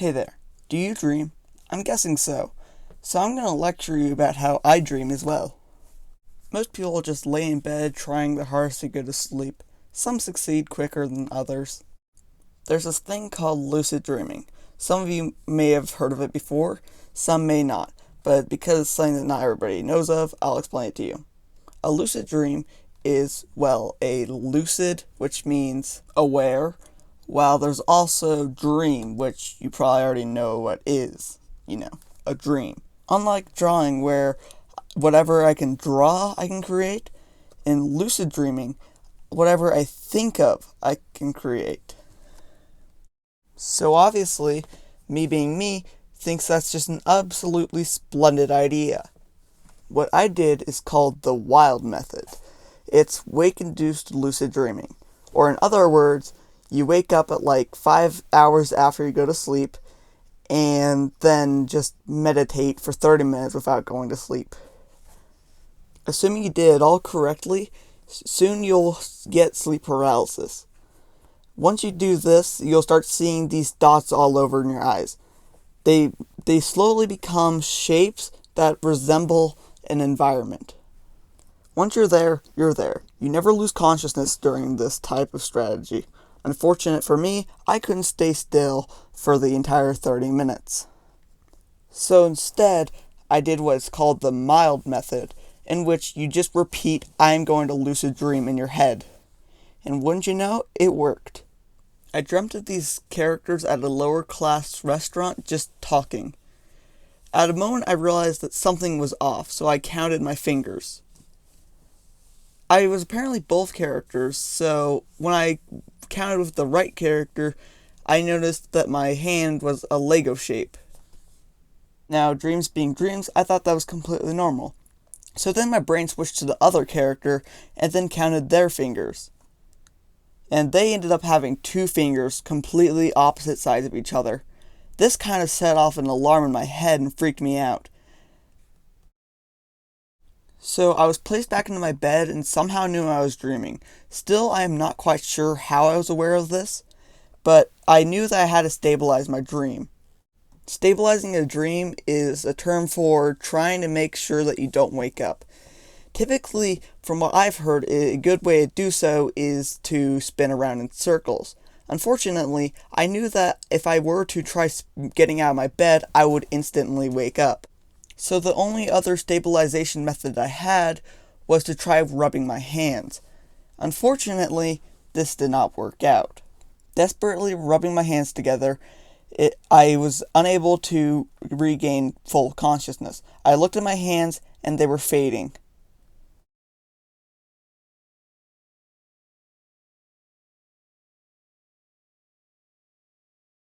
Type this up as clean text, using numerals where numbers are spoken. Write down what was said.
Hey there, do you dream? I'm guessing so. So I'm going to lecture you about how I dream as well. Most people just lay in bed trying their hardest to go to sleep. Some succeed quicker than others. There's this thing called lucid dreaming. Some of you may have heard of it before, some may not. But because it's something that not everybody knows of, I'll explain it to you. A lucid dream is, well, a lucid, which means aware, while there's also dream, which you probably already know what is, a dream. Unlike drawing, where whatever I can draw, I can create, in lucid dreaming, whatever I think of, I can create. So obviously, me being me, thinks that's just an absolutely splendid idea. What I did is called the wild method. It's wake-induced lucid dreaming. Or in other words, you wake up at like 5 hours after you go to sleep and then just meditate for 30 minutes without going to sleep. Assuming you did it all correctly, soon you'll get sleep paralysis. Once you do this, you'll start seeing these dots all over in your eyes. They slowly become shapes that resemble an environment. Once you're there, you're there. You never lose consciousness during this type of strategy. Unfortunate for me, I couldn't stay still for the entire 30 minutes. So instead, I did what's called the mild method, in which you just repeat, I'm going to lucid dream in your head. And wouldn't you know, it worked. I dreamt of these characters at a lower class restaurant just talking. At a moment I realized that something was off, so I counted my fingers. I was apparently both characters, so when I counted with the right character, I noticed that my hand was a Lego shape. Now, dreams being dreams, I thought that was completely normal. So then my brain switched to the other character and then counted their fingers. And they ended up having 2 fingers completely opposite sides of each other. This kind of set off an alarm in my head and freaked me out. So I was placed back into my bed and somehow knew I was dreaming. Still, I am not quite sure how I was aware of this, but I knew that I had to stabilize my dream. Stabilizing a dream is a term for trying to make sure that you don't wake up. Typically, from what I've heard, a good way to do so is to spin around in circles. Unfortunately, I knew that if I were to try getting out of my bed, I would instantly wake up. So the only other stabilization method I had was to try rubbing my hands. Unfortunately, this did not work out. Desperately rubbing my hands together, I was unable to regain full consciousness. I looked at my hands and they were fading.